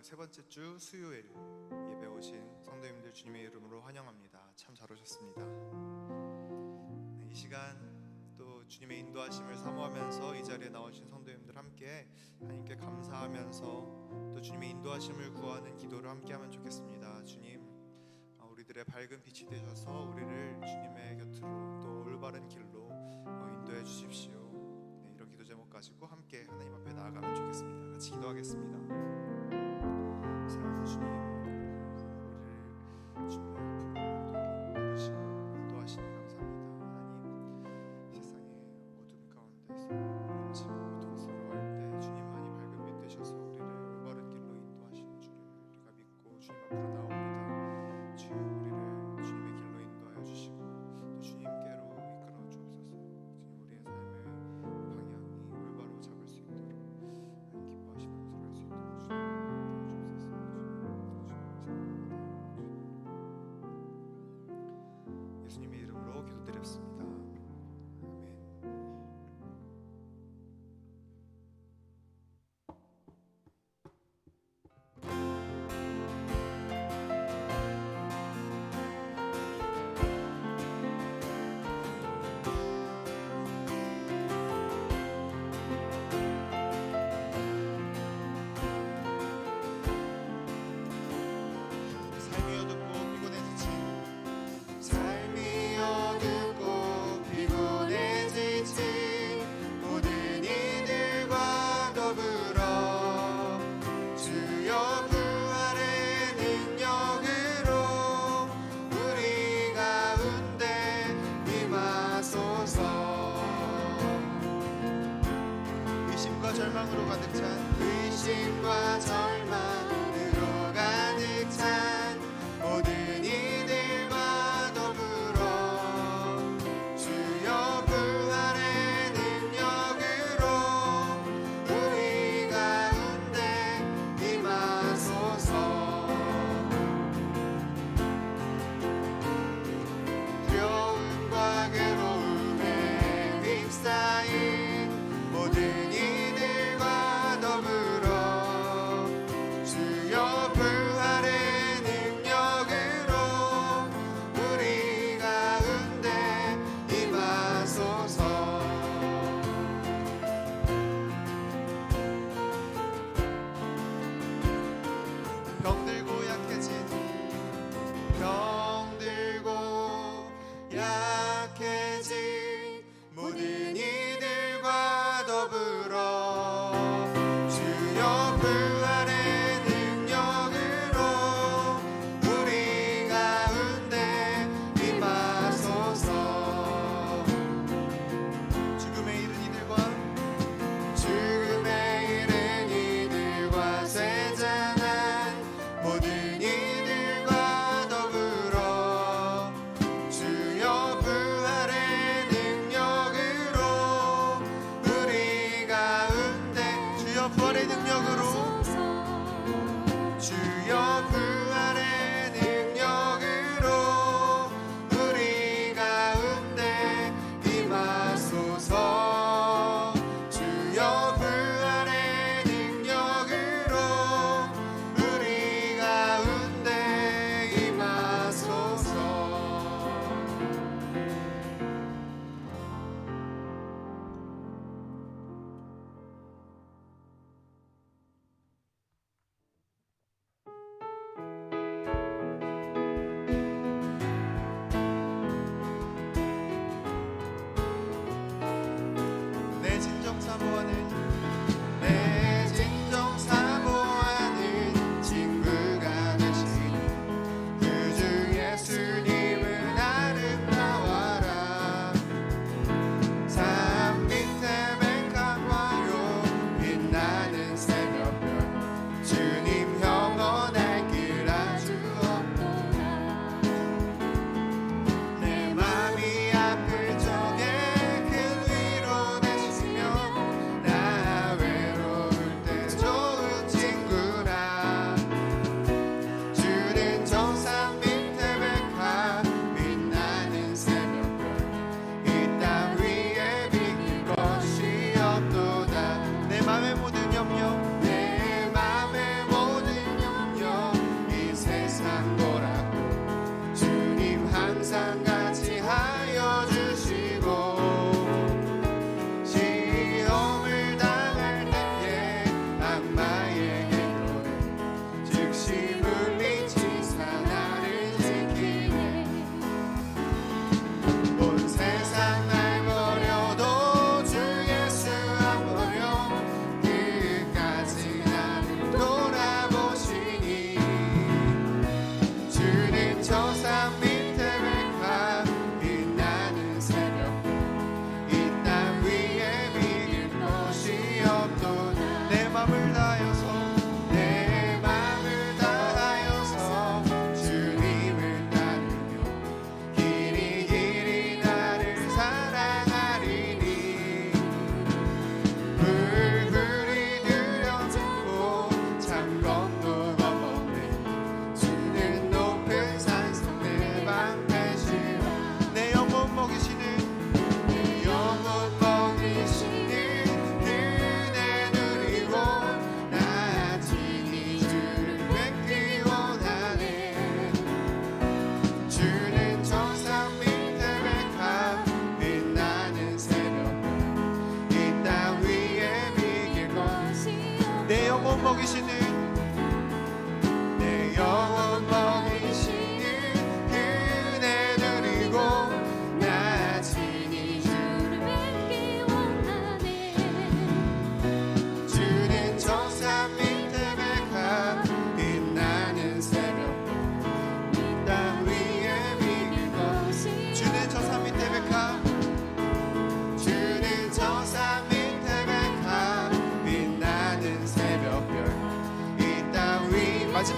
세 번째 주 수요일 예배 오신 성도님들 주님의 이름으로 환영합니다. 참 잘 오셨습니다. 이 시간 또 주님의 인도하심을 사모하면서 이 자리에 나오신 성도님들 함께 하나님께 감사하면서 또 주님의 인도하심을 구하는 기도를 함께 하면 좋겠습니다. 주님, 우리들의 밝은 빛이 되셔서 우리를 주님의 곁으로 또 올바른 길로 인도해 주십시오. 이런 기도 제목 가지고 함께 하나님 앞에 나아가면 좋겠습니다. 같이 기도하겠습니다. 사랑하는 주님, 우리를 주님의 앞으로 부르시고 인도하시니 감사합니다. 하나님, 세상의 어둠 가운데서 지금 고통스러워할 때 주님만이 밝은 빛 되셔서 우리를 올바른 길로 인도하시는 주를 우리가 믿고 주님 앞으로 나옵니다. 주여, 우리를 주님의 길로 인도하여 주시고 또 주님께로 이끌어 주옵소서. 주님, 우리의 삶의 방향이 올바로 잡을 수 있도록 하나님 기뻐하시는 것을 할 수 있도록 주님 주옵소서. 주님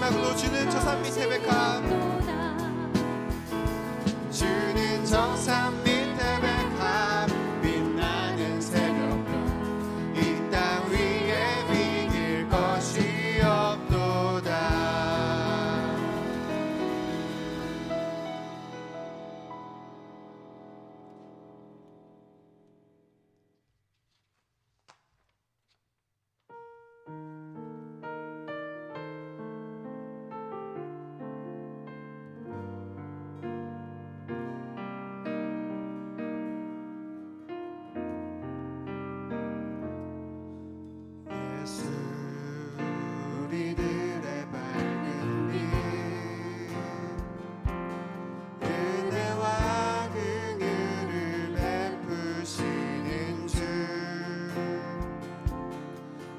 마지막으로 주는 저 산 밑에 백합, 주는 저 산 밑에 백합, 빛나는 새벽별 이 땅 위에 비길 것이 없도다. 예수 우리들의 밝은 빛, 은혜와 긍휼을 베푸시는 주,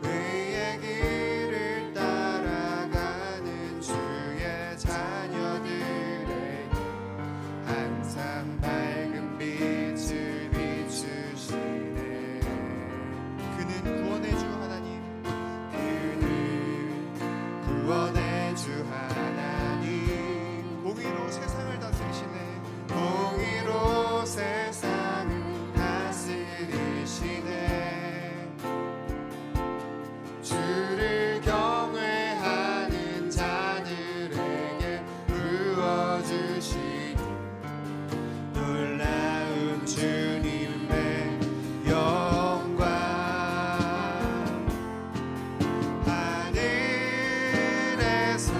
의의 길을 따라가는 주의 자녀들에게 항상 밝은 빛을 비추시네. 그는 구원의 주 하나님, 그는 구원의 주 하나님, 공의로 세상을 다스리시네. 공의로 세상을 다스리시네. 주를 경외하는 자들에게 부어주시니 놀라운 주님의 영광. 하늘에서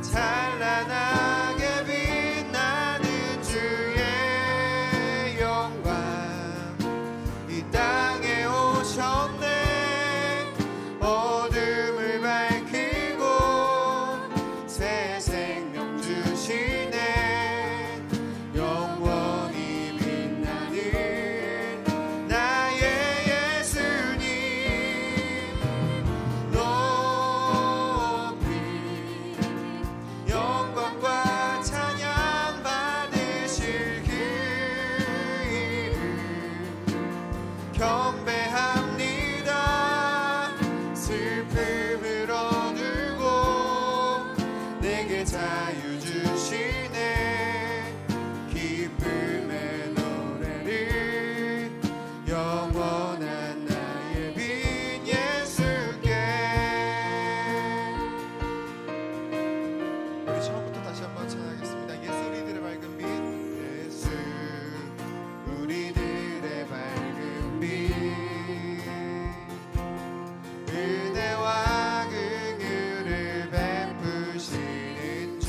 찬란하게 빛나는 주의 영광, 이 땅에 오셨네. 어둠을 밝히고 새 생명 주시네. 영원히 빛나는 나의 예수님, 높이 영광과 찬양 받으실 그 이름 경배합니다. 슬픔을 어두고 내게 자유 주시네. 기쁨의 노래를 영원한 나의 빛 예수께. 우리 처음부터 다시 한번 찬양하겠습니다. 예수 우리들의 밝은 빛, 예수 우리들의 밝은 빛, 은혜와 긍휼을 베푸시는 주,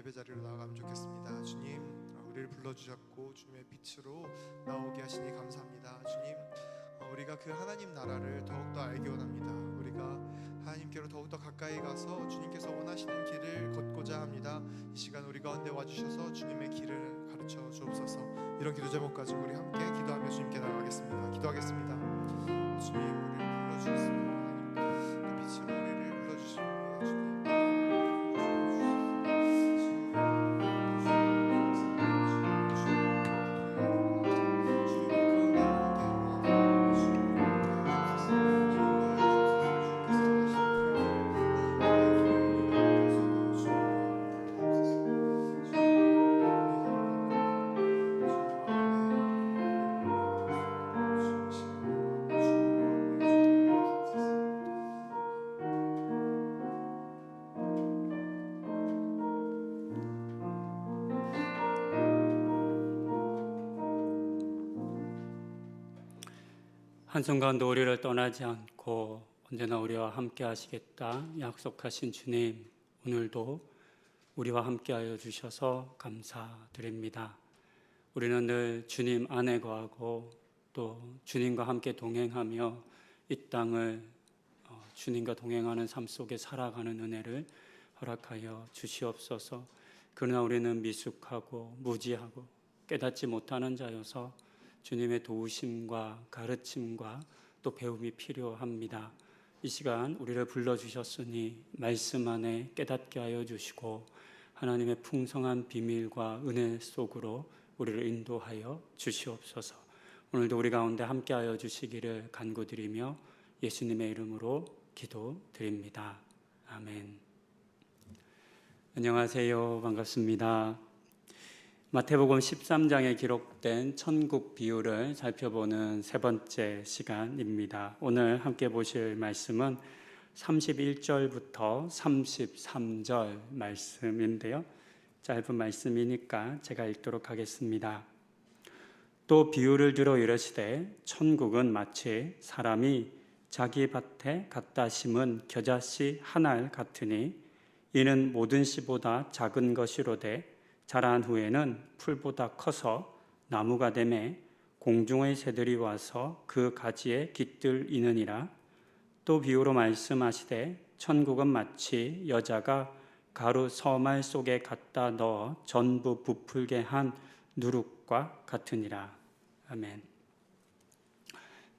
예배 자리로 나아가면 좋겠습니다. 주님, 우리를 불러주셨고 주님의 빛으로 나오게 하시니 감사합니다. 주님, 우리가 그 하나님 나라를 더욱더 알기 원합니다. 우리가 하나님께로 더욱더 가까이 가서 주님께서 원하시는 길을 걷고자 합니다. 이 시간 우리 가운데 와주셔서 주님의 길을 가르쳐 주옵소서. 이런 기도 제목 가지고 우리 함께 기도하며 주님께 나아가겠습니다. 기도하겠습니다. 주님, 우리를 불러주셨습니다. 그 빛으로 우리를 불러주시옵소서. 주님, 한순간도 우리를 떠나지 않고 언제나 우리와 함께 하시겠다 약속하신 주님, 오늘도 우리와 함께 하여 주셔서 감사드립니다. 우리는 늘 주님 안에 거하고 또 주님과 함께 동행하며 이 땅을 주님과 동행하는 삶 속에 살아가는 은혜를 허락하여 주시옵소서. 그러나 우리는 미숙하고 무지하고 깨닫지 못하는 자여서 주님의 도우심과 가르침과 또 배움이 필요합니다. 이 시간 우리를 불러주셨으니 말씀 안에 깨닫게 하여 주시고 하나님의 풍성한 비밀과 은혜 속으로 우리를 인도하여 주시옵소서. 오늘도 우리 가운데 함께하여 주시기를 간구드리며 예수님의 이름으로 기도드립니다. 아멘. 안녕하세요. 반갑습니다. 마태복음 13장에 기록된 천국 비유를 살펴보는 세 번째 시간입니다. 오늘 함께 보실 말씀은 31절부터 33절 말씀인데요. 짧은 말씀이니까 제가 읽도록 하겠습니다. 또 비유를 들어 이르시되 천국은 마치 사람이 자기 밭에 갖다 심은 겨자씨 한 알 같으니 이는 모든 씨보다 작은 것이로되 자란 후에는 풀보다 커서 나무가 되매 공중의 새들이 와서 그 가지에 깃들이느니라. 또 비유로 말씀하시되 천국은 마치 여자가 가루 서말 속에 갖다 넣어 전부 부풀게 한 누룩과 같으니라. 아멘.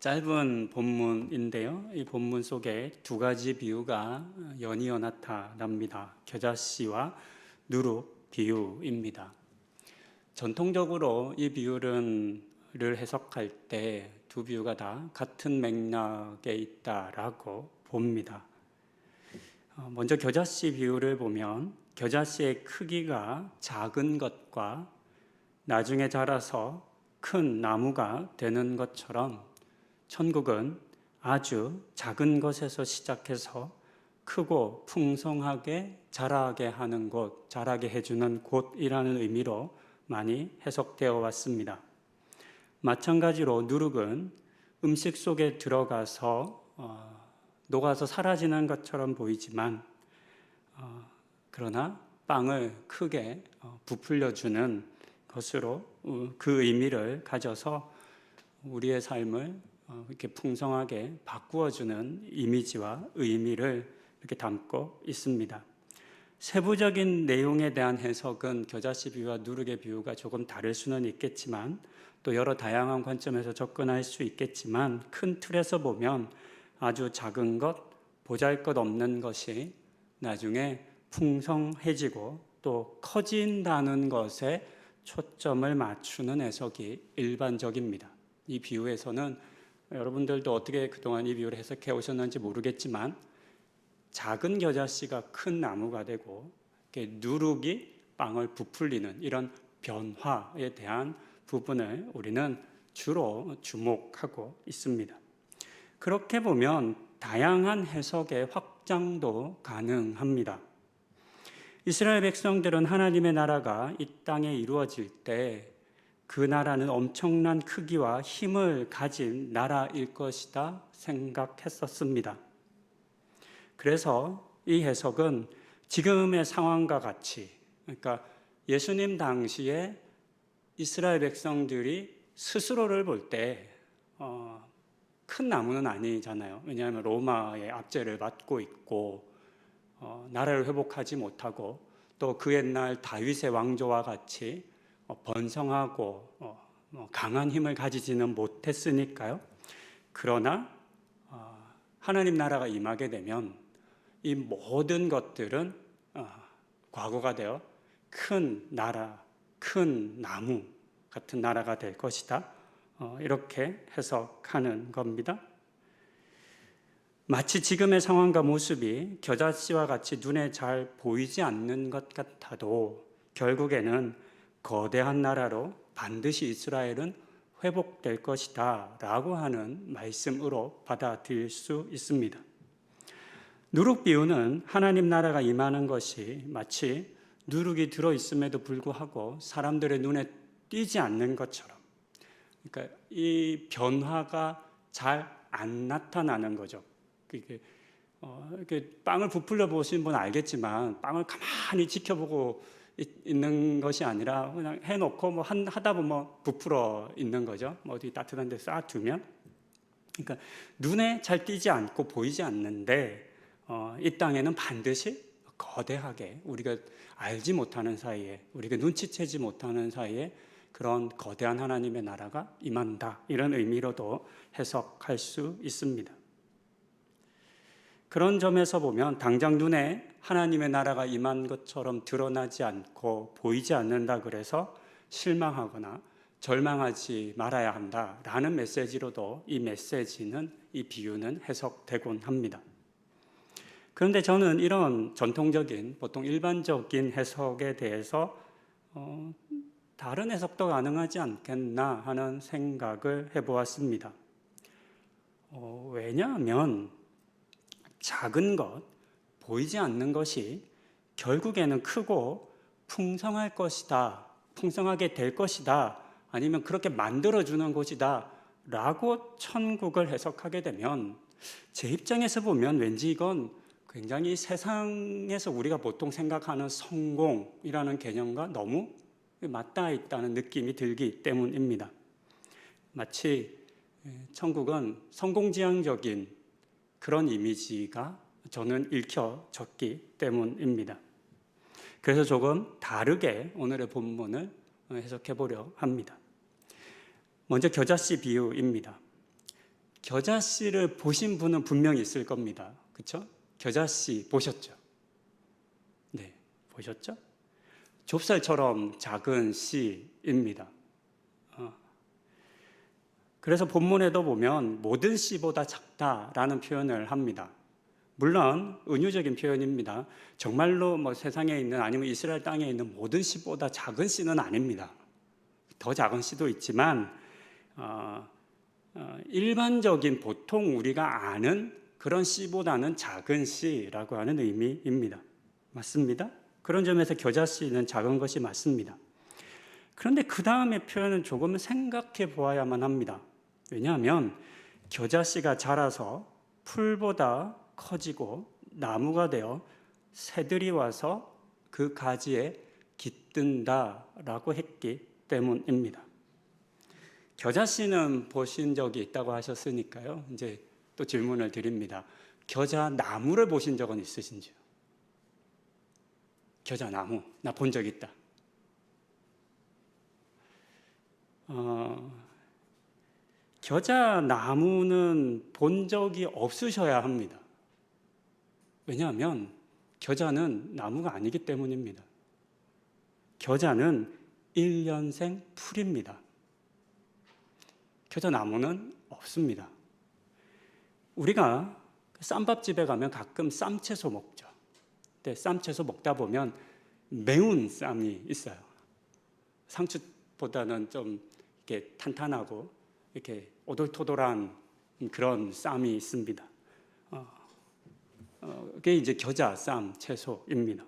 짧은 본문인데요. 이 본문 속에 두 가지 비유가 연이어 나타납니다. 겨자씨와 누룩 비유입니다. 전통적으로 이 비유를 해석할 때 두 비유가 다 같은 맥락에 있다라고 봅니다. 먼저 겨자씨 비유를 보면 겨자씨의 크기가 작은 것과 나중에 자라서 큰 나무가 되는 것처럼 천국은 아주 작은 것에서 시작해서 크고 풍성하게 자라게 하는 곳, 자라게 해주는 곳이라는 의미로 많이 해석되어 왔습니다. 마찬가지로 누룩은 음식 속에 들어가서 녹아서 사라지는 것처럼 보이지만 그러나 빵을 크게 부풀려주는 것으로 그 의미를 가져서 우리의 삶을 이렇게 풍성하게 바꾸어주는 이미지와 의미를 이렇게 담고 있습니다. 세부적인 내용에 대한 해석은 겨자씨 비유와 누룩의 비유가 조금 다를 수는 있겠지만 또 여러 다양한 관점에서 접근할 수 있겠지만 큰 틀에서 보면 아주 작은 것, 보잘것없는 것이 나중에 풍성해지고 또 커진다는 것에 초점을 맞추는 해석이 일반적입니다. 이 비유에서는 여러분들도 어떻게 그동안 이 비유를 해석해 오셨는지 모르겠지만 작은 겨자씨가 큰 나무가 되고 누룩이 빵을 부풀리는 이런 변화에 대한 부분을 우리는 주로 주목하고 있습니다. 그렇게 보면 다양한 해석의 확장도 가능합니다. 이스라엘 백성들은 하나님의 나라가 이 땅에 이루어질 때 그 나라는 엄청난 크기와 힘을 가진 나라일 것이다 생각했었습니다. 그래서 이 해석은 지금의 상황과 같이 그러니까 예수님 당시에 이스라엘 백성들이 스스로를 볼 때 큰 나무는 아니잖아요. 왜냐하면 로마의 압제를 받고 있고 나라를 회복하지 못하고 또 그 옛날 다윗의 왕조와 같이 번성하고 강한 힘을 가지지는 못했으니까요. 그러나 하나님 나라가 임하게 되면 이 모든 것들은 과거가 되어 큰 나라, 큰 나무 같은 나라가 될 것이다. 이렇게 해석하는 겁니다. 마치 지금의 상황과 모습이 겨자씨와 같이 눈에 잘 보이지 않는 것 같아도 결국에는 거대한 나라로 반드시 이스라엘은 회복될 것이다 라고 하는 말씀으로 받아들일 수 있습니다. 누룩 비유는 하나님 나라가 임하는 것이 마치 누룩이 들어있음에도 불구하고 사람들의 눈에 띄지 않는 것처럼, 그러니까 이 변화가 잘 안 나타나는 거죠. 이렇게 빵을 부풀려 보신 분은 알겠지만 빵을 가만히 지켜보고 있는 것이 아니라 그냥 해놓고 뭐 하다 보면 부풀어 있는 거죠. 뭐 어디 따뜻한 데 쌓아두면. 그러니까 눈에 잘 띄지 않고 보이지 않는데 이 땅에는 반드시 거대하게 우리가 알지 못하는 사이에, 우리가 눈치채지 못하는 사이에 그런 거대한 하나님의 나라가 임한다, 이런 의미로도 해석할 수 있습니다. 그런 점에서 보면 당장 눈에 하나님의 나라가 임한 것처럼 드러나지 않고 보이지 않는다 그래서 실망하거나 절망하지 말아야 한다라는 메시지로도 이 메시지는, 이 비유는 해석되곤 합니다. 그런데 저는 이런 전통적인, 보통 일반적인 해석에 대해서 다른 해석도 가능하지 않겠나 하는 생각을 해보았습니다. 왜냐하면 작은 것, 보이지 않는 것이 결국에는 크고 풍성할 것이다, 풍성하게 될 것이다, 아니면 그렇게 만들어주는 곳이다 라고 천국을 해석하게 되면 제 입장에서 보면 왠지 이건 굉장히 세상에서 우리가 보통 생각하는 성공이라는 개념과 너무 맞닿아 있다는 느낌이 들기 때문입니다. 마치 천국은 성공지향적인 그런 이미지가 저는 읽혀졌기 때문입니다. 그래서 조금 다르게 오늘의 본문을 해석해 보려 합니다. 먼저 겨자씨 비유입니다. 겨자씨를 보신 분은 분명히 있을 겁니다. 그렇죠? 겨자씨 보셨죠? 네, 보셨죠? 좁쌀처럼 작은 씨입니다. 그래서 본문에도 보면 모든 씨보다 작다라는 표현을 합니다. 물론 은유적인 표현입니다. 정말로 뭐 세상에 있는, 아니면 이스라엘 땅에 있는 모든 씨보다 작은 씨는 아닙니다. 더 작은 씨도 있지만 일반적인 보통 우리가 아는 그런 씨보다는 작은 씨라고 하는 의미입니다. 맞습니다. 그런 점에서 겨자씨는 작은 것이 맞습니다. 그런데 그 다음의 표현은 조금 생각해 보아야만 합니다. 왜냐하면 겨자씨가 자라서 풀보다 커지고 나무가 되어 새들이 와서 그 가지에 깃든다라고 했기 때문입니다. 겨자씨는 보신 적이 있다고 하셨으니까요. 이제 또 질문을 드립니다. 겨자 나무를 보신 적은 있으신지요? 겨자 나무, 나 본 적 있다. 겨자 나무는 본 적이 없으셔야 합니다. 왜냐하면 겨자는 나무가 아니기 때문입니다. 겨자는 1년생 풀입니다. 겨자 나무는 없습니다. 우리가 쌈밥집에 가면 가끔 쌈채소 먹죠. 근데 쌈채소 먹다 보면 매운 쌈이 있어요. 상추보다는 좀 이렇게 탄탄하고 이렇게 오돌토돌한 그런 쌈이 있습니다. 그게 이제 겨자 쌈 채소입니다.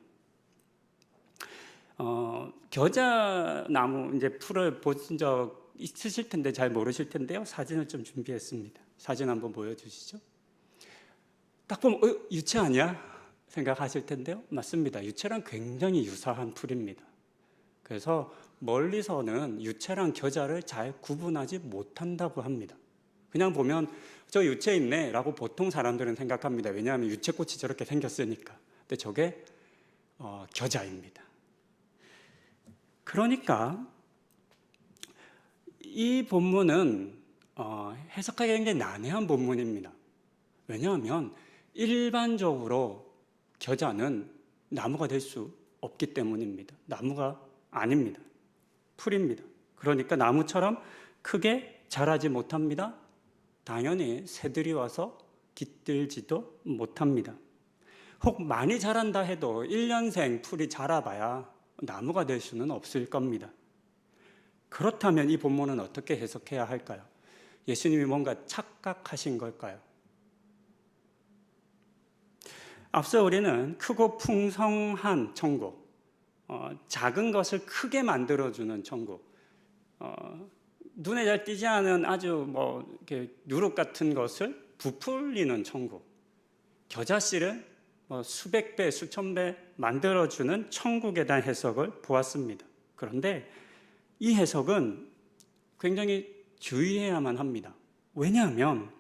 겨자 나무 이제 풀을 보신 적 있으실 텐데 잘 모르실 텐데요. 사진을 좀 준비했습니다. 사진 한번 보여주시죠. 딱 보면 유채 아니야? 생각하실 텐데요. 맞습니다. 유채랑 굉장히 유사한 풀입니다. 그래서 멀리서는 유채랑 겨자를 잘 구분하지 못한다고 합니다. 그냥 보면 저 유채 있네 라고 보통 사람들은 생각합니다. 왜냐하면 유채꽃이 저렇게 생겼으니까. 근데 저게 겨자입니다. 그러니까 이 본문은 해석하기 굉장히 난해한 본문입니다. 왜냐하면 일반적으로 겨자는 나무가 될 수 없기 때문입니다. 나무가 아닙니다. 풀입니다. 그러니까 나무처럼 크게 자라지 못합니다. 당연히 새들이 와서 깃들지도 못합니다. 혹 많이 자란다 해도 1년생 풀이 자라봐야 나무가 될 수는 없을 겁니다. 그렇다면 이 본문은 어떻게 해석해야 할까요? 예수님이 뭔가 착각하신 걸까요? 앞서 우리는 크고 풍성한 천국, 작은 것을 크게 만들어주는 천국, 눈에 잘 띄지 않은 아주 이렇게 누룩 같은 것을 부풀리는 천국, 겨자씨를 수백 배, 수천 배 만들어주는 천국에 대한 해석을 보았습니다. 그런데 이 해석은 굉장히 주의해야만 합니다. 왜냐하면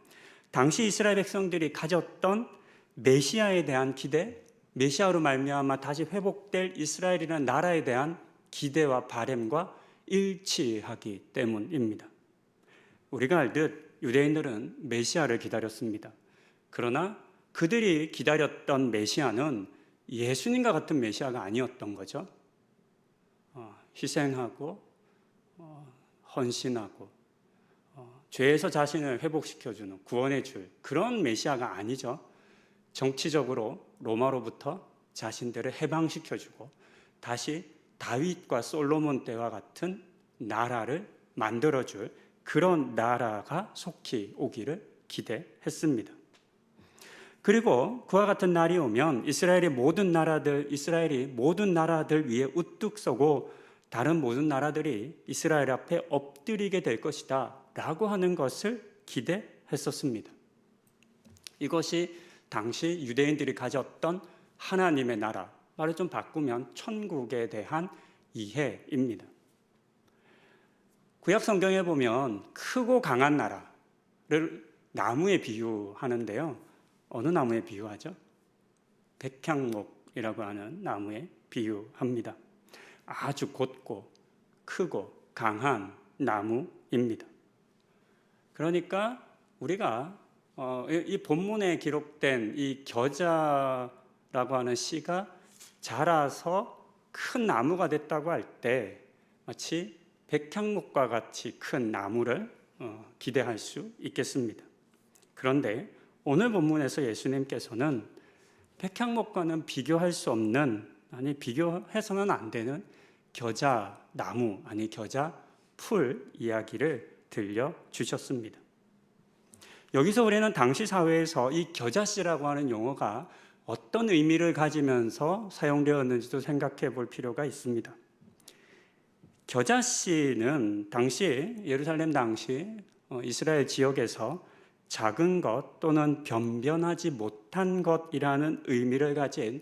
당시 이스라엘 백성들이 가졌던 메시아에 대한 기대, 메시아로 말미암아 다시 회복될 이스라엘이라는 나라에 대한 기대와 바램과 일치하기 때문입니다. 우리가 알듯 유대인들은 메시아를 기다렸습니다. 그러나 그들이 기다렸던 메시아는 예수님과 같은 메시아가 아니었던 거죠. 희생하고 헌신하고 죄에서 자신을 회복시켜주는 구원해 줄 그런 메시아가 아니죠. 정치적으로 로마로부터 자신들을 해방시켜주고 다시 다윗과 솔로몬 때와 같은 나라를 만들어줄 그런 나라가 속히 오기를 기대했습니다. 그리고 그와 같은 날이 오면 이스라엘이 모든 나라들 위에 우뚝 서고 다른 모든 나라들이 이스라엘 앞에 엎드리게 될 것이다 라고 하는 것을 기대했었습니다. 이것이 당시 유대인들이 가졌던 하나님의 나라, 말을 좀 바꾸면 천국에 대한 이해입니다. 구약 성경에 보면 크고 강한 나라를 나무에 비유하는데요. 어느 나무에 비유하죠? 백향목이라고 하는 나무에 비유합니다. 아주 곧고 크고 강한 나무입니다. 그러니까 우리가 이 본문에 기록된 이 겨자라고 하는 씨가 자라서 큰 나무가 됐다고 할 때 마치 백향목과 같이 큰 나무를 기대할 수 있겠습니다. 그런데 오늘 본문에서 예수님께서는 백향목과는 비교할 수 없는, 아니 비교해서는 안 되는 겨자 나무, 아니 겨자 풀 이야기를 들려주셨습니다. 여기서 우리는 당시 사회에서 이 겨자씨라고 하는 용어가 어떤 의미를 가지면서 사용되었는지도 생각해 볼 필요가 있습니다. 겨자씨는 당시 예루살렘 당시 이스라엘 지역에서 작은 것 또는 변변하지 못한 것이라는 의미를 가진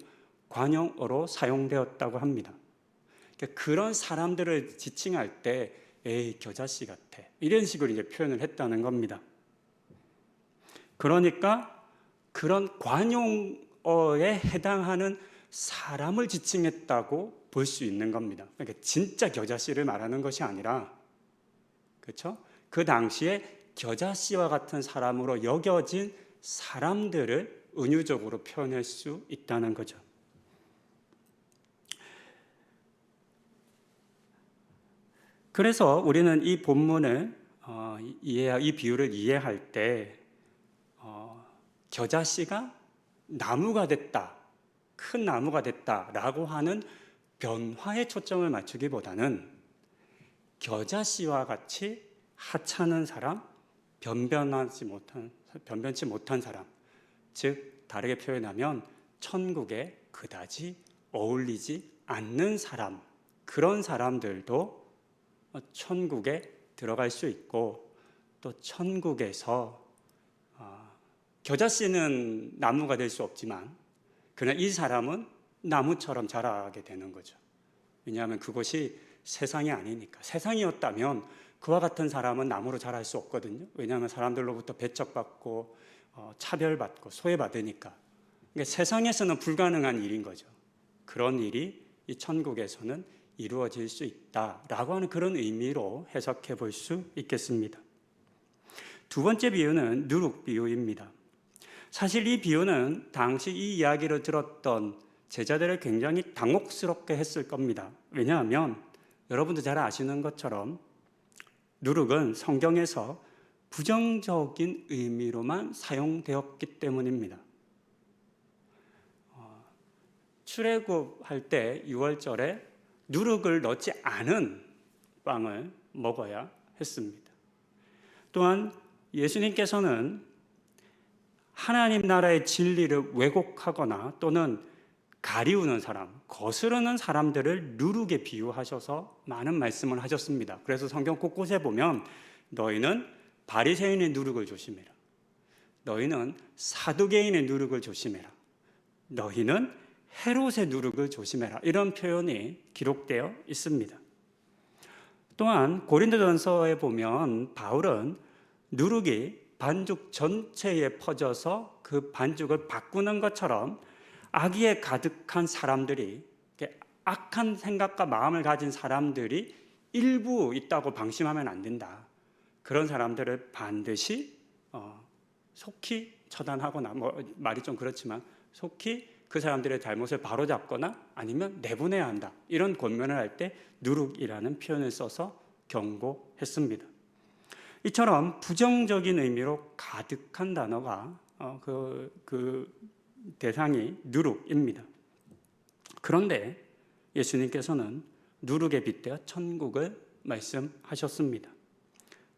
관용어로 사용되었다고 합니다. 그런 사람들을 지칭할 때 에이 겨자씨 같아 이런 식으로 이제 표현을 했다는 겁니다. 그러니까 그런 관용어에 해당하는 사람을 지칭했다고 볼 수 있는 겁니다. 그러니까 진짜 겨자씨를 말하는 것이 아니라, 그렇죠? 그 당시에 겨자씨와 같은 사람으로 여겨진 사람들을 은유적으로 표현할 수 있다는 거죠. 그래서 우리는 이 본문을 이 비유를 이해할 때 겨자씨가 나무가 됐다, 큰 나무가 됐다라고 하는 변화에 초점을 맞추기보다는 겨자씨와 같이 하찮은 사람, 변변치 못한 사람, 즉 다르게 표현하면 천국에 그다지 어울리지 않는 사람, 그런 사람들도 천국에 들어갈 수 있고, 또 천국에서 겨자씨는 나무가 될 수 없지만 그러나 이 사람은 나무처럼 자라게 되는 거죠. 왜냐하면 그곳이 세상이 아니니까. 세상이었다면 그와 같은 사람은 나무로 자랄 수 없거든요. 왜냐하면 사람들로부터 배척받고 차별받고 소외받으니까. 그러니까 세상에서는 불가능한 일인 거죠. 그런 일이 이 천국에서는 이루어질 수 있다라고 하는 그런 의미로 해석해 볼 수 있겠습니다. 두 번째 비유는 누룩 비유입니다. 사실 이 비유는 당시 이 이야기를 들었던 제자들을 굉장히 당혹스럽게 했을 겁니다. 왜냐하면 여러분도 잘 아시는 것처럼 누룩은 성경에서 부정적인 의미로만 사용되었기 때문입니다. 출애굽할 때 6월절에 누룩을 넣지 않은 빵을 먹어야 했습니다. 또한 예수님께서는 하나님 나라의 진리를 왜곡하거나 또는 가리우는 사람, 거스르는 사람들을 누룩에 비유하셔서 많은 말씀을 하셨습니다. 그래서 성경 곳곳에 보면 너희는 바리새인의 누룩을 조심해라. 너희는 사두개인의 누룩을 조심해라. 너희는 헤롯의 누룩을 조심해라. 이런 표현이 기록되어 있습니다. 또한 고린도전서에 보면 바울은 누룩이 반죽 전체에 퍼져서 그 반죽을 바꾸는 것처럼 악의에 가득한 사람들이, 악한 생각과 마음을 가진 사람들이 일부 있다고 방심하면 안 된다. 그런 사람들을 반드시 속히 처단하거나, 말이 좀 그렇지만 속히 그 사람들의 잘못을 바로잡거나 아니면 내보내야 한다. 이런 권면을 할 때 누룩이라는 표현을 써서 경고했습니다. 이처럼 부정적인 의미로 가득한 단어가 그 대상이 누룩입니다. 그런데 예수님께서는 누룩에 빗대어 천국을 말씀하셨습니다.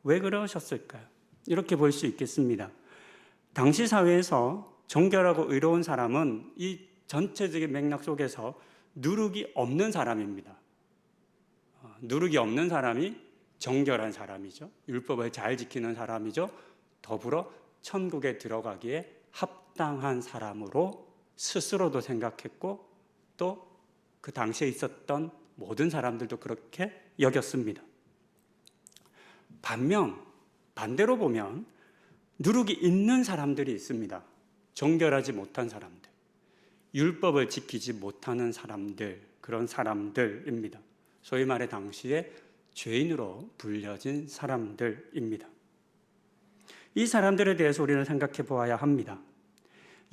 왜 그러셨을까요? 이렇게 볼 수 있겠습니다. 당시 사회에서 정결하고 의로운 사람은 이 전체적인 맥락 속에서 누룩이 없는 사람입니다. 누룩이 없는 사람이 정결한 사람이죠. 율법을 잘 지키는 사람이죠. 더불어 천국에 들어가기에 합당한 사람으로 스스로도 생각했고 또 그 당시에 있었던 모든 사람들도 그렇게 여겼습니다. 반대로 보면 누룩이 있는 사람들이 있습니다. 정결하지 못한 사람들, 율법을 지키지 못하는 사람들, 그런 사람들입니다. 소위 말해 당시에 죄인으로 불려진 사람들입니다. 이 사람들에 대해서 우리는 생각해 보아야 합니다.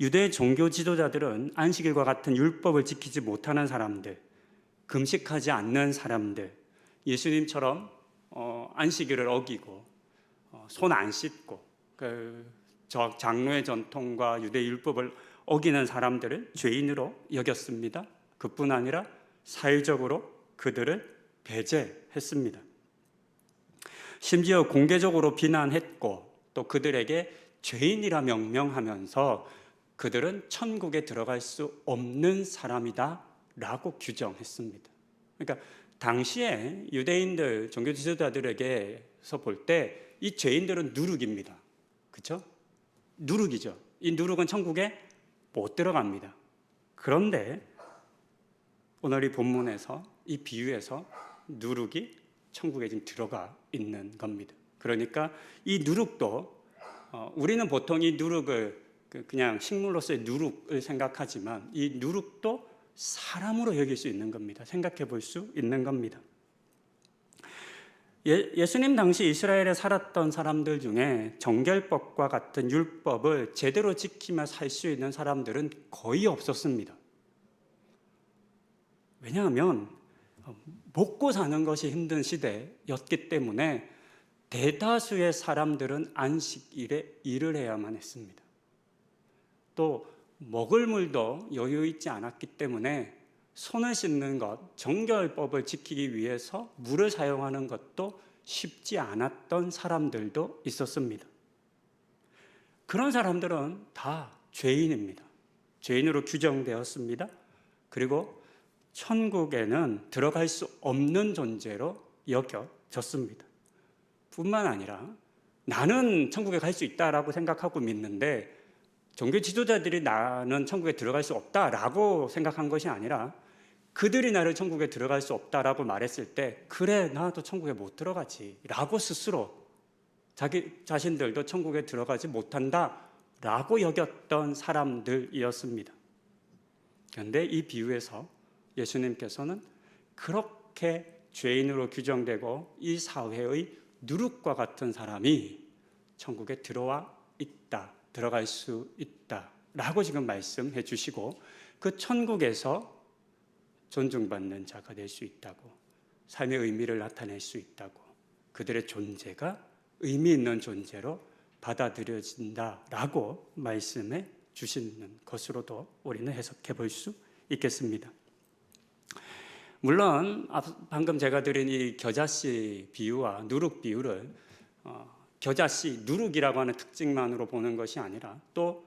유대 종교 지도자들은 안식일과 같은 율법을 지키지 못하는 사람들, 금식하지 않는 사람들, 예수님처럼 안식일을 어기고 손 안 씻고 장로의 전통과 유대 율법을 어기는 사람들을 죄인으로 여겼습니다. 그뿐 아니라 사회적으로 그들을 배제했습니다. 심지어 공개적으로 비난했고 또 그들에게 죄인이라 명명하면서 그들은 천국에 들어갈 수 없는 사람이다 라고 규정했습니다. 그러니까 당시에 유대인들, 종교 지도자들에게서 볼 때 이 죄인들은 누룩입니다. 그렇죠? 누룩이죠. 이 누룩은 천국에 못 들어갑니다. 그런데 오늘 이 본문에서 이 비유에서 누룩이 천국에 지금 들어가 있는 겁니다. 그러니까 이 누룩도 우리는 보통 이 누룩을 그냥 식물로서의 누룩을 생각하지만 이 누룩도 사람으로 여길 수 있는 겁니다. 생각해 볼 수 있는 겁니다. 예수님 당시 이스라엘에 살았던 사람들 중에 정결법과 같은 율법을 제대로 지키며 살 수 있는 사람들은 거의 없었습니다. 왜냐하면 먹고 사는 것이 힘든 시대였기 때문에 대다수의 사람들은 안식일에 일을 해야만 했습니다. 또 먹을 물도 여유 있지 않았기 때문에 손을 씻는 것, 정결법을 지키기 위해서 물을 사용하는 것도 쉽지 않았던 사람들도 있었습니다. 그런 사람들은 다 죄인입니다. 죄인으로 규정되었습니다. 그리고 천국에는 들어갈 수 없는 존재로 여겨졌습니다. 뿐만 아니라 나는 천국에 갈 수 있다라고 생각하고 믿는데 종교 지도자들이 나는 천국에 들어갈 수 없다라고 생각한 것이 아니라 그들이 나를 천국에 들어갈 수 없다라고 말했을 때 그래 나도 천국에 못 들어가지 라고 스스로 자기 자신들도 천국에 들어가지 못한다라고 여겼던 사람들이었습니다. 그런데 이 비유에서 예수님께서는 그렇게 죄인으로 규정되고 이 사회의 누룩과 같은 사람이 천국에 들어와 있다, 들어갈 수 있다라고 지금 말씀해 주시고 그 천국에서 존중받는 자가 될 수 있다고, 삶의 의미를 나타낼 수 있다고, 그들의 존재가 의미 있는 존재로 받아들여진다라고 말씀해 주시는 것으로도 우리는 해석해 볼 수 있겠습니다. 물론 방금 제가 드린 이 겨자씨 비유와 누룩 비유를 겨자씨, 누룩이라고 하는 특징만으로 보는 것이 아니라 또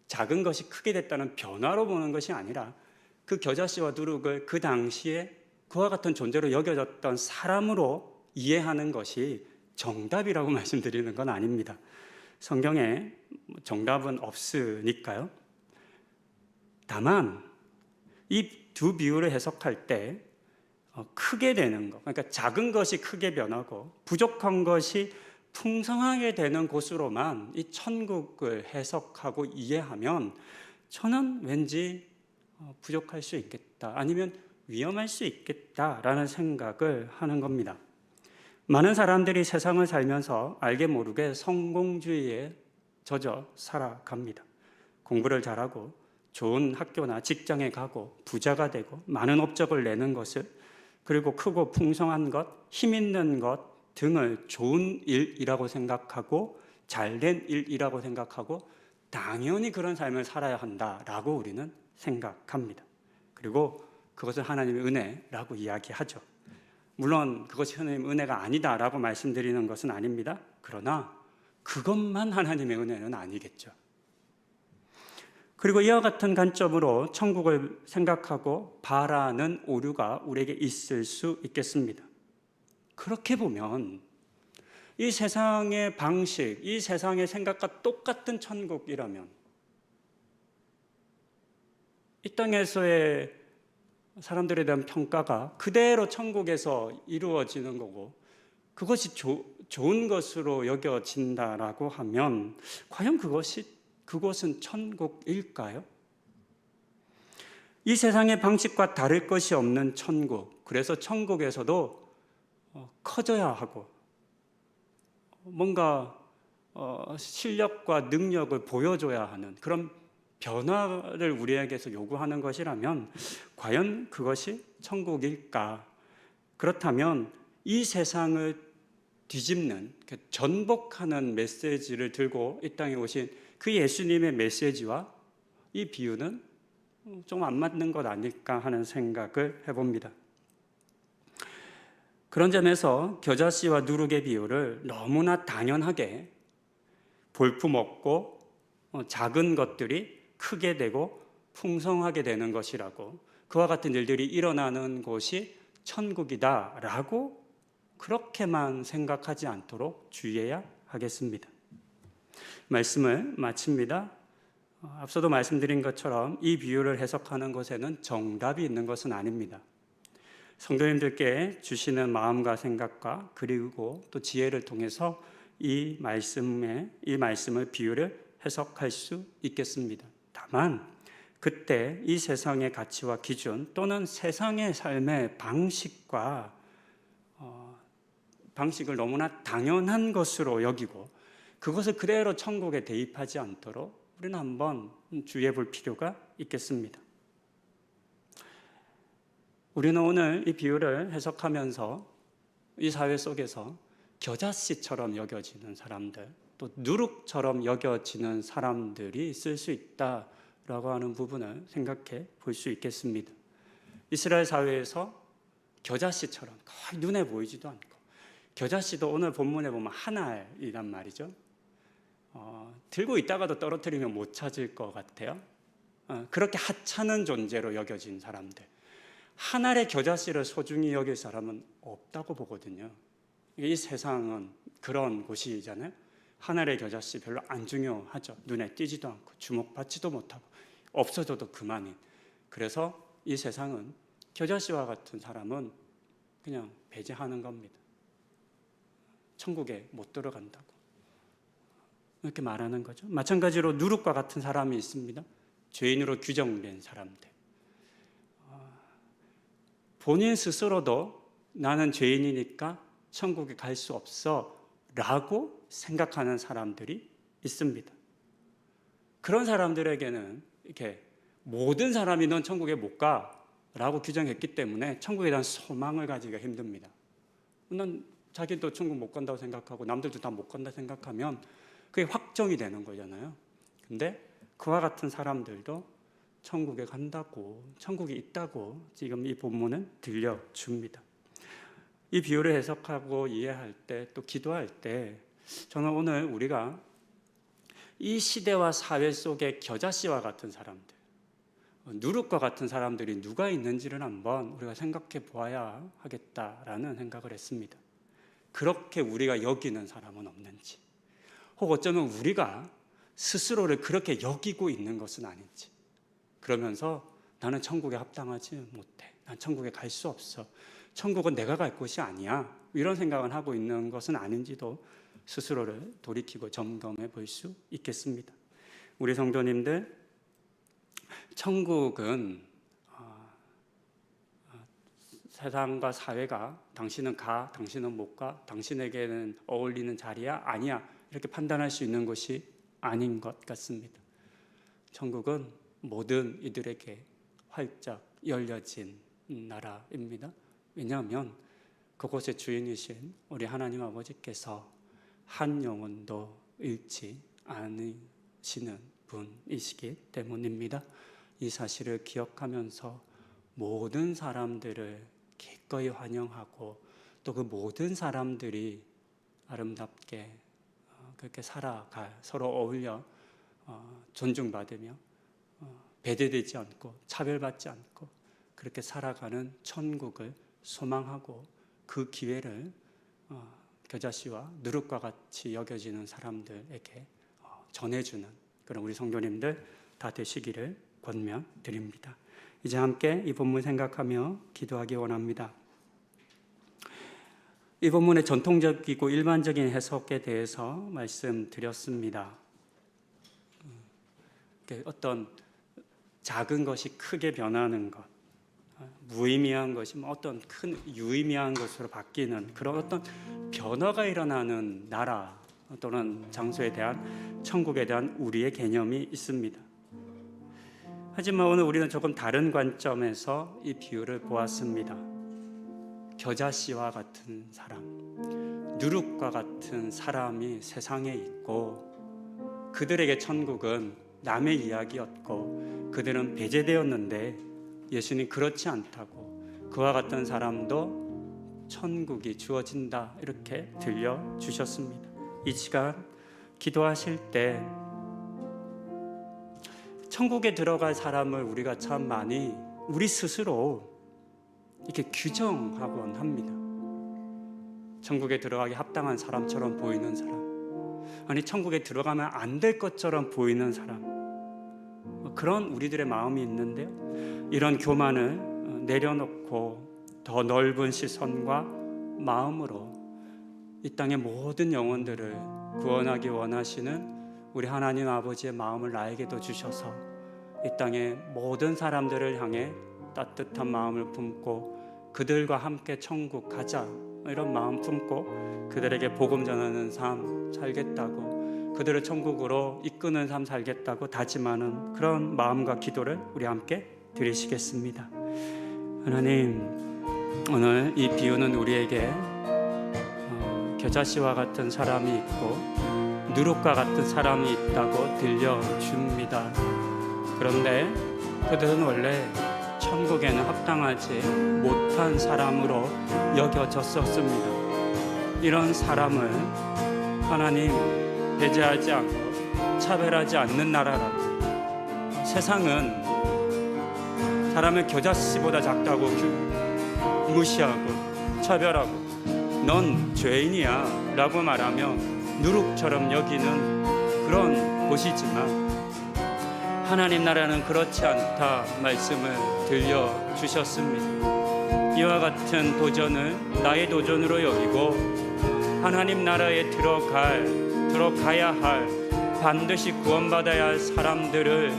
작은 것이 크게 됐다는 변화로 보는 것이 아니라 그 겨자씨와 누룩을 그 당시에 그와 같은 존재로 여겨졌던 사람으로 이해하는 것이 정답이라고 말씀드리는 건 아닙니다. 성경에 정답은 없으니까요. 다만 이 두 비유를 해석할 때 크게 되는 것, 그러니까 작은 것이 크게 변하고 부족한 것이 풍성하게 되는 곳으로만 이 천국을 해석하고 이해하면 저는 왠지 부족할 수 있겠다, 아니면 위험할 수 있겠다라는 생각을 하는 겁니다. 많은 사람들이 세상을 살면서 알게 모르게 성공주의에 젖어 살아갑니다. 공부를 잘하고 좋은 학교나 직장에 가고 부자가 되고 많은 업적을 내는 것을, 그리고 크고 풍성한 것, 힘 있는 것 등을 좋은 일이라고 생각하고 잘된 일이라고 생각하고 당연히 그런 삶을 살아야 한다라고 우리는 생각합니다. 그리고 그것은 하나님의 은혜라고 이야기하죠. 물론 그것이 하나님의 은혜가 아니다라고 말씀드리는 것은 아닙니다. 그러나 그것만 하나님의 은혜는 아니겠죠. 그리고 이와 같은 관점으로 천국을 생각하고 바라는 오류가 우리에게 있을 수 있겠습니다. 그렇게 보면 이 세상의 방식, 이 세상의 생각과 똑같은 천국이라면 이 땅에서의 사람들에 대한 평가가 그대로 천국에서 이루어지는 거고 그것이 좋은 것으로 여겨진다라고 하면 과연 그곳은 천국일까요? 이 세상의 방식과 다를 것이 없는 천국, 그래서 천국에서도 커져야 하고 뭔가 실력과 능력을 보여줘야 하는 그런 변화를 우리에게서 요구하는 것이라면 과연 그것이 천국일까? 그렇다면 이 세상을 뒤집는, 전복하는 메시지를 들고 이 땅에 오신 그 예수님의 메시지와 이 비유는 좀 안 맞는 것 아닐까 하는 생각을 해봅니다. 그런 점에서 겨자씨와 누룩의 비유를 너무나 당연하게 볼품없고 작은 것들이 크게 되고 풍성하게 되는 것이라고, 그와 같은 일들이 일어나는 곳이 천국이다라고 그렇게만 생각하지 않도록 주의해야 하겠습니다. 말씀을 마칩니다. 앞서도 말씀드린 것처럼 이 비유를 해석하는 것에는 정답이 있는 것은 아닙니다. 성도님들께 주시는 마음과 생각과 그리고 또 지혜를 통해서 이 말씀을 비유를 해석할 수 있겠습니다. 다만 그때 이 세상의 가치와 기준 또는 세상의 삶의 방식을 너무나 당연한 것으로 여기고 그것을 그대로 천국에 대입하지 않도록 우리는 한번 주의해 볼 필요가 있겠습니다. 우리는 오늘 이 비유를 해석하면서 이 사회 속에서 겨자씨처럼 여겨지는 사람들, 또 누룩처럼 여겨지는 사람들이 있을 수 있다라고 하는 부분을 생각해 볼 수 있겠습니다. 이스라엘 사회에서 겨자씨처럼 거의 눈에 보이지도 않고, 겨자씨도 오늘 본문에 보면 한 알이란 말이죠. 들고 있다가도 떨어뜨리면 못 찾을 것 같아요. 그렇게 하찮은 존재로 여겨진 사람들, 한 알의 겨자씨를 소중히 여길 사람은 없다고 보거든요. 이 세상은 그런 곳이잖아요. 하늘의 겨자씨 별로 안 중요하죠. 눈에 띄지도 않고 주목받지도 못하고 없어져도 그만인. 그래서 이 세상은 겨자씨와 같은 사람은 그냥 배제하는 겁니다. 천국에 못 들어간다고 이렇게 말하는 거죠. 마찬가지로 누룩과 같은 사람이 있습니다. 죄인으로 규정된 사람들. 본인 스스로도 나는 죄인이니까 천국에 갈 수 없어 라고 생각하는 사람들이 있습니다. 그런 사람들에게는 이렇게 모든 사람이 넌 천국에 못 가 라고 규정했기 때문에 천국에 대한 소망을 가지기가 힘듭니다. 난 자기도 천국 못 간다고 생각하고 남들도 다 못 간다 생각하면 그게 확정이 되는 거잖아요. 근데 그와 같은 사람들도 천국에 간다고, 천국이 있다고 지금 이 본문은 들려줍니다. 이 비유를 해석하고 이해할 때, 또 기도할 때 저는 오늘 우리가 이 시대와 사회 속의 겨자씨와 같은 사람들, 누룩과 같은 사람들이 누가 있는지를 한번 우리가 생각해 보아야 하겠다라는 생각을 했습니다. 그렇게 우리가 여기는 사람은 없는지, 혹 어쩌면 우리가 스스로를 그렇게 여기고 있는 것은 아닌지, 그러면서 나는 천국에 합당하지 못해, 난 천국에 갈 수 없어, 천국은 내가 갈 곳이 아니야, 이런 생각을 하고 있는 것은 아닌지도 스스로를 돌이키고 점검해 볼 수 있겠습니다. 우리 성도님들, 천국은 세상과 사회가 당신은 가, 당신은 못 가, 당신에게는 어울리는 자리야, 아니야, 이렇게 판단할 수 있는 것이 아닌 것 같습니다. 천국은 모든 이들에게 활짝 열려진 나라입니다. 왜냐하면 그곳의 주인이신 우리 하나님 아버지께서 한 영혼도 잃지 않으시는 분이시기 때문입니다. 이 사실을 기억하면서 모든 사람들을 기꺼이 환영하고 또 그 모든 사람들이 아름답게 그렇게 살아갈, 서로 어울려 존중받으며 배제되지 않고 차별받지 않고 그렇게 살아가는 천국을 소망하고 그 기회를 겨자씨와 누룩과 같이 여겨지는 사람들에게 전해주는 그런 우리 성도님들 다 되시기를 권면드립니다. 이제 함께 이 본문 생각하며 기도하기 원합니다. 이 본문의 전통적이고 일반적인 해석에 대해서 말씀드렸습니다. 어떤 작은 것이 크게 변하는 것, 무의미한 것이 어떤 큰 유의미한 것으로 바뀌는 그런 어떤 변화가 일어나는 나라 또는 장소에 대한 천국에 대한 우리의 개념이 있습니다. 하지만 오늘 우리는 조금 다른 관점에서 이 비유를 보았습니다. 겨자씨와 같은 사람, 누룩과 같은 사람이 세상에 있고 그들에게 천국은 남의 이야기였고 그들은 배제되었는데 예수님 그렇지 않다고 그와 같은 사람도 천국이 주어진다 이렇게 들려주셨습니다. 이 시간 기도하실 때 천국에 들어갈 사람을 우리가 참 많이 우리 스스로 이렇게 규정하곤 합니다. 천국에 들어가기 합당한 사람처럼 보이는 사람, 아니 천국에 들어가면 안 될 것처럼 보이는 사람, 그런 우리들의 마음이 있는데요, 이런 교만을 내려놓고 더 넓은 시선과 마음으로 이 땅의 모든 영혼들을 구원하기 원하시는 우리 하나님 아버지의 마음을 나에게도 주셔서 이 땅의 모든 사람들을 향해 따뜻한 마음을 품고 그들과 함께 천국 가자 이런 마음 품고 그들에게 복음 전하는 삶 살겠다고, 그들을 천국으로 이끄는 삶 살겠다고 다짐하는 그런 마음과 기도를 우리 함께 드리시겠습니다. 하나님, 오늘 이 비유는 우리에게 겨자씨와 같은 사람이 있고 누룩과 같은 사람이 있다고 들려줍니다. 그런데 그들은 원래 천국에는 합당하지 못한 사람으로 여겨졌었습니다. 이런 사람을 하나님 배제하지 않고 차별하지 않는 나라라고, 세상은 사람을 겨자씨보다 작다고 무시하고 차별하고 넌 죄인이야 라고 말하며 누룩처럼 여기는 그런 곳이지만 하나님 나라는 그렇지 않다 말씀을 들려주셨습니다. 이와 같은 도전을 나의 도전으로 여기고 하나님 나라에 들어가야 할 반드시 구원받아야 할 사람들을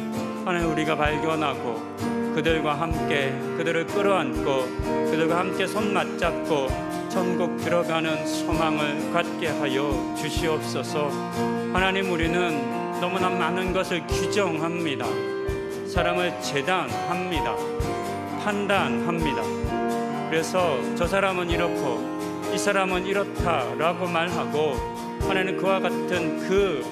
하나님 우리가 발견하고 그들과 함께 그들을 끌어안고 그들과 함께 손 맞잡고 천국 들어가는 소망을 갖게 하여 주시옵소서. 하나님, 우리는 너무나 많은 것을 규정합니다. 사람을 재단합니다. 판단합니다. 그래서 저 사람은 이렇고 이 사람은 이렇다라고 말하고 하나님 그와 같은 그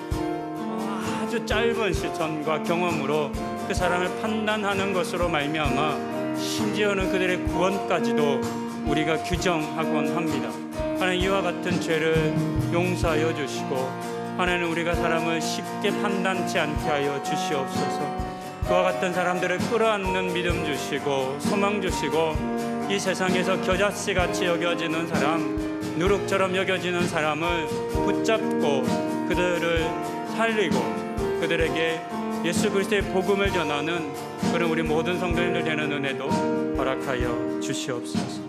아주 짧은 시선과 경험으로 그 사람을 판단하는 것으로 말미암아 심지어는 그들의 구원까지도 우리가 규정하곤 합니다. 하나님, 이와 같은 죄를 용서하여 주시고 하나님, 우리가 사람을 쉽게 판단치 않게 하여 주시옵소서. 그와 같은 사람들을 끌어안는 믿음 주시고 소망 주시고 이 세상에서 겨자씨같이 여겨지는 사람, 누룩처럼 여겨지는 사람을 붙잡고 그들을 살리고 그들에게 예수 그리스도의 복음을 전하는 그런 우리 모든 성도님들 되는 은혜도 허락하여 주시옵소서.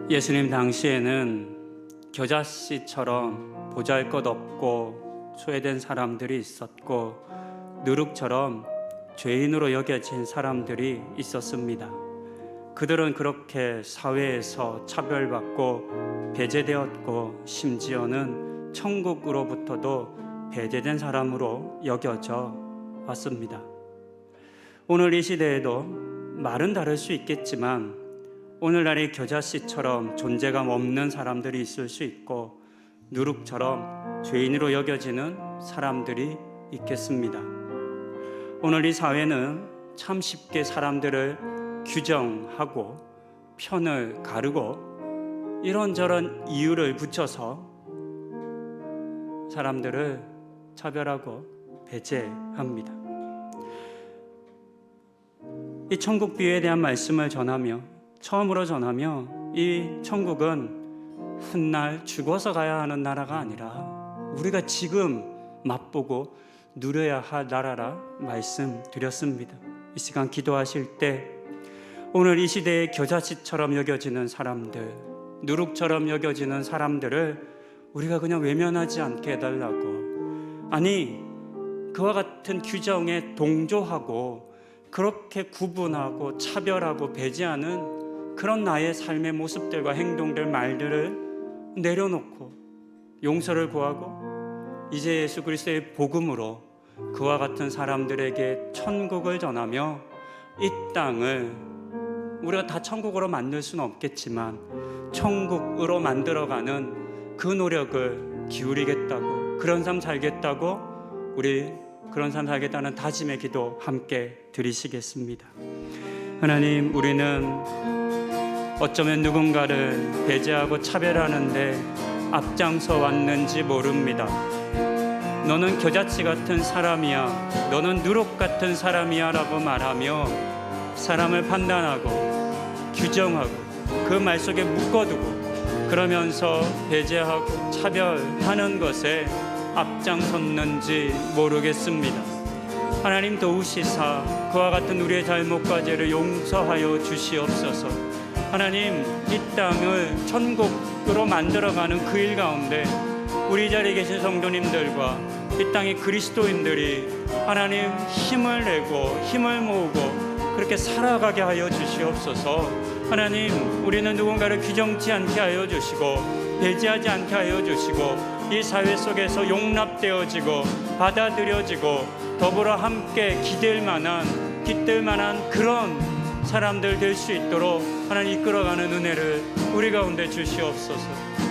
예수님 당시에는 겨자씨처럼 보잘것없고 소외된 사람들이 있었고 누룩처럼 죄인으로 여겨진 사람들이 있었습니다. 그들은 그렇게 사회에서 차별받고 배제되었고 심지어는 천국으로부터도 배제된 사람으로 여겨져 왔습니다. 오늘 이 시대에도 말은 다를 수 있겠지만 오늘날의 겨자씨처럼 존재감 없는 사람들이 있을 수 있고 누룩처럼 죄인으로 여겨지는 사람들이 있겠습니다. 오늘 이 사회는 참 쉽게 사람들을 규정하고 편을 가르고 이런저런 이유를 붙여서 사람들을 차별하고 배제합니다. 이 천국 비유에 대한 말씀을 처음으로 전하며 이 천국은 훗날 죽어서 가야 하는 나라가 아니라 우리가 지금 맛보고 누려야 할 나라라 말씀드렸습니다. 이 시간 기도하실 때 오늘 이 시대의 겨자씨처럼 여겨지는 사람들, 누룩처럼 여겨지는 사람들을 우리가 그냥 외면하지 않게 해달라고, 아니 그와 같은 규정에 동조하고 그렇게 구분하고 차별하고 배제하는 그런 나의 삶의 모습들과 행동들, 말들을 내려놓고 용서를 구하고 이제 예수 그리스도의 복음으로 그와 같은 사람들에게 천국을 전하며 이 땅을 우리가 다 천국으로 만들 수는 없겠지만 천국으로 만들어가는 그 노력을 기울이겠다고, 그런 삶 살겠다고, 우리 그런 삶 살겠다는 다짐의 기도 함께 드리시겠습니다. 하나님, 우리는 어쩌면 누군가를 배제하고 차별하는데 앞장서 왔는지 모릅니다. 너는 겨자치 같은 사람이야, 너는 누룩 같은 사람이야 라고 말하며 사람을 판단하고 규정하고 그 말 속에 묶어두고 그러면서 배제하고 차별하는 것에 앞장섰는지 모르겠습니다. 하나님, 도우시사 그와 같은 우리의 잘못과 죄를 용서하여 주시옵소서. 하나님, 이 땅을 천국으로 만들어가는 그 일 가운데 우리 자리에 계신 성도님들과 이 땅의 그리스도인들이 하나님 힘을 내고 힘을 모으고 그렇게 살아가게 하여 주시옵소서. 하나님, 우리는 누군가를 규정치 않게 하여 주시고 배제하지 않게 하여 주시고 이 사회 속에서 용납되어지고 받아들여지고 더불어 함께 깃들 만한 그런 사람들 될 수 있도록 하나님 이끌어가는 은혜를 우리 가운데 주시옵소서.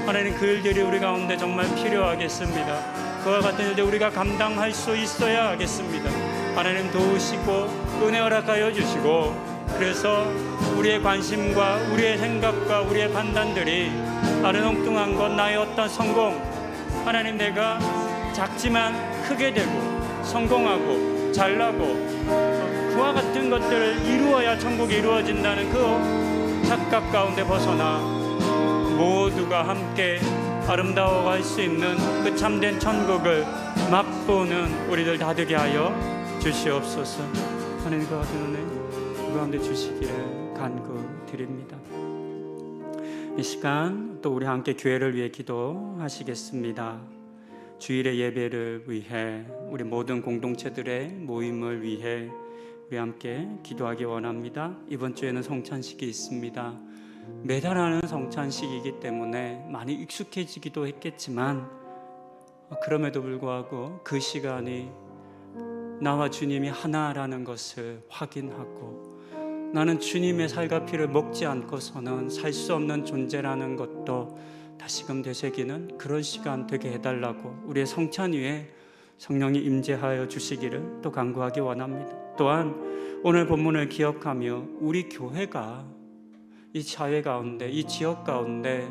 하나님, 그 일들이 우리 가운데 정말 필요하겠습니다. 그와 같은 일들 우리가 감당할 수 있어야 하겠습니다. 하나님, 도우시고 은혜 허락하여 주시고, 그래서 우리의 관심과 우리의 생각과 우리의 판단들이 다른 엉뚱한 것, 나의 어떤 성공, 하나님, 내가 작지만 크게 되고 성공하고 잘나고 그와 같은 것들을 이루어야 천국이 이루어진다는 그 착각 가운데 벗어나 모두가 함께 아름다워갈 수 있는 그 참된 천국을 맛보는 우리들 다 되게 하여 주시옵소서. 하나님, 그 같은 은혜 그 가운데 주시기를 간구드립니다. 이 시간 또 우리 함께 교회를 위해 기도하시겠습니다. 주일의 예배를 위해, 우리 모든 공동체들의 모임을 위해 우리 함께 기도하기 원합니다. 이번 주에는 성찬식이 있습니다. 매달 하는 성찬식이기 때문에 많이 익숙해지기도 했겠지만 그럼에도 불구하고 그 시간이 나와 주님이 하나라는 것을 확인하고 나는 주님의 살과 피를 먹지 않고서는 살 수 없는 존재라는 것도 다시금 되새기는 그런 시간 되게 해달라고 우리의 성찬 위에 성령이 임재하여 주시기를 또 간구하기 원합니다. 또한 오늘 본문을 기억하며 우리 교회가 이 사회 가운데, 이 지역 가운데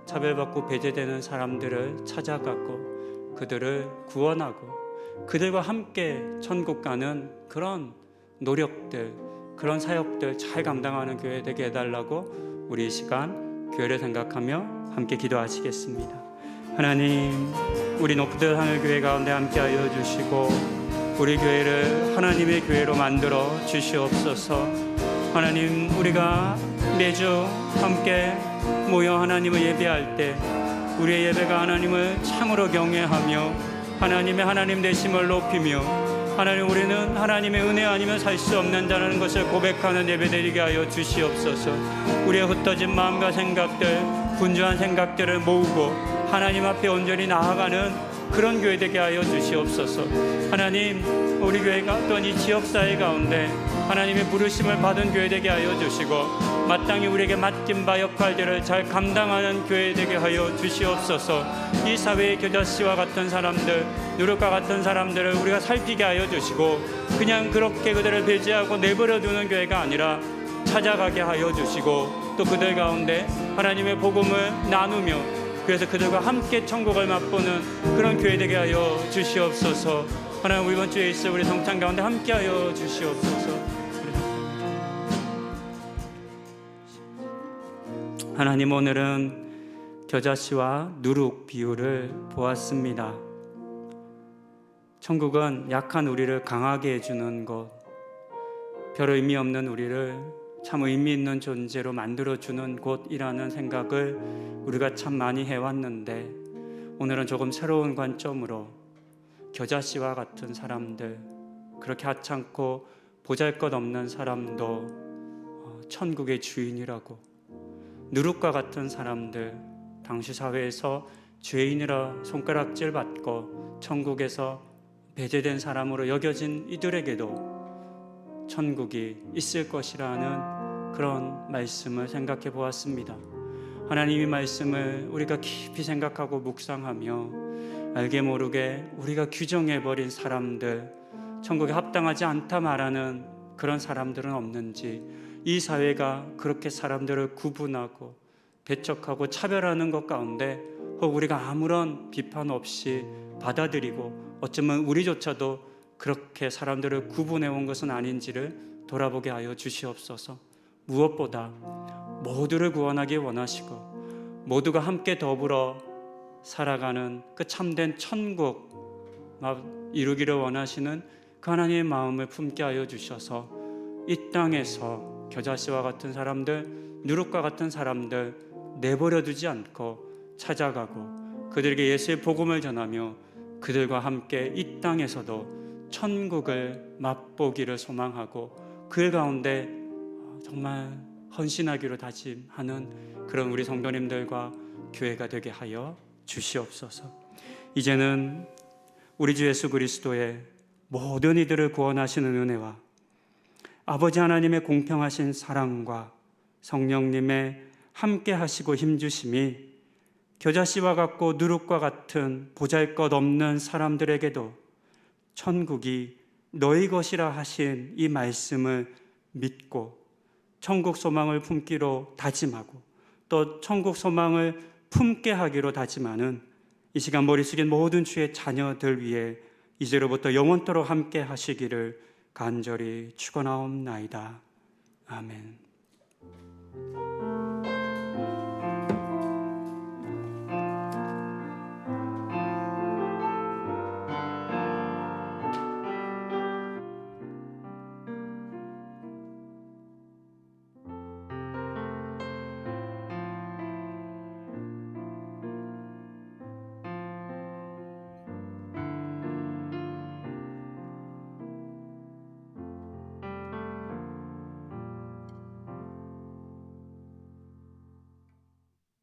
차별받고 배제되는 사람들을 찾아가고 그들을 구원하고 그들과 함께 천국 가는 그런 노력들, 그런 사역들 잘 감당하는 교회 되게 해달라고 우리 이 시간 교회를 생각하며 함께 기도하시겠습니다. 하나님, 우리 높은 하늘 교회 가운데 함께하여 주시고 우리 교회를 하나님의 교회로 만들어 주시옵소서. 하나님, 우리가 매주 함께 모여 하나님을 예배할 때 우리의 예배가 하나님을 참으로 경외하며 하나님의 하나님 되심을 높이며 하나님, 우리는 하나님의 은혜 아니면 살 수 없는 자라는 것을 고백하는 예배드리게 하여 주시옵소서. 우리의 흩어진 마음과 생각들, 분주한 생각들을 모으고 하나님 앞에 온전히 나아가는 그런 교회 되게 하여 주시옵소서. 하나님, 우리 교회가 어떤 이 지역사회 가운데 하나님의 부르심을 받은 교회 되게 하여 주시고 마땅히 우리에게 맡긴 바 역할들을 잘 감당하는 교회 되게 하여 주시옵소서. 이 사회의 겨자씨와 같은 사람들, 누룩과 같은 사람들을 우리가 살피게 하여 주시고 그냥 그렇게 그들을 배제하고 내버려 두는 교회가 아니라 찾아가게 하여 주시고 또 그들 가운데 하나님의 복음을 나누며 그래서 그들과 함께 천국을 맛보는 그런 교회 되게 하여 주시옵소서. 하나님, 이번 주에 있을 우리 성찬 가운데 함께 하여 주시옵소서. 하나님, 오늘은 겨자씨와 누룩 비유를 보았습니다. 천국은 약한 우리를 강하게 해주는 곳, 별 의미 없는 우리를 참 의미 있는 존재로 만들어주는 곳이라는 생각을 우리가 참 많이 해왔는데 오늘은 조금 새로운 관점으로 겨자씨와 같은 사람들, 그렇게 하찮고 보잘것없는 사람도 천국의 주인이라고, 누룩과 같은 사람들, 당시 사회에서 죄인이라 손가락질 받고 천국에서 배제된 사람으로 여겨진 이들에게도 천국이 있을 것이라는 그런 말씀을 생각해 보았습니다. 하나님의 말씀을 우리가 깊이 생각하고 묵상하며 알게 모르게 우리가 규정해버린 사람들, 천국에 합당하지 않다 말하는 그런 사람들은 없는지, 이 사회가 그렇게 사람들을 구분하고 배척하고 차별하는 것 가운데 혹 우리가 아무런 비판 없이 받아들이고 어쩌면 우리조차도 그렇게 사람들을 구분해 온 것은 아닌지를 돌아보게 하여 주시옵소서. 무엇보다 모두를 구원하기 원하시고 모두가 함께 더불어 살아가는 그 참된 천국 이루기를 원하시는 그 하나님의 마음을 품게 하여 주셔서 이 땅에서 겨자씨와 같은 사람들, 누룩과 같은 사람들 내버려 두지 않고 찾아가고 그들에게 예수의 복음을 전하며 그들과 함께 이 땅에서도 천국을 맛보기를 소망하고 그 가운데 정말 헌신하기로 다짐하는 그런 우리 성도님들과 교회가 되게 하여 주시옵소서. 이제는 우리 주 예수 그리스도의 모든 이들을 구원하시는 은혜와 아버지 하나님의 공평하신 사랑과 성령님의 함께 하시고 힘주심이 겨자씨와 같고 누룩과 같은 보잘것없는 사람들에게도 천국이 너희 것이라 하신 이 말씀을 믿고 천국 소망을 품기로 다짐하고 또 천국 소망을 품게 하기로 다짐하는 이 시간 머리 숙인 모든 주의 자녀들 위해 이제로부터 영원토록 함께 하시기를 간절히 축원하옵나이다. 아멘.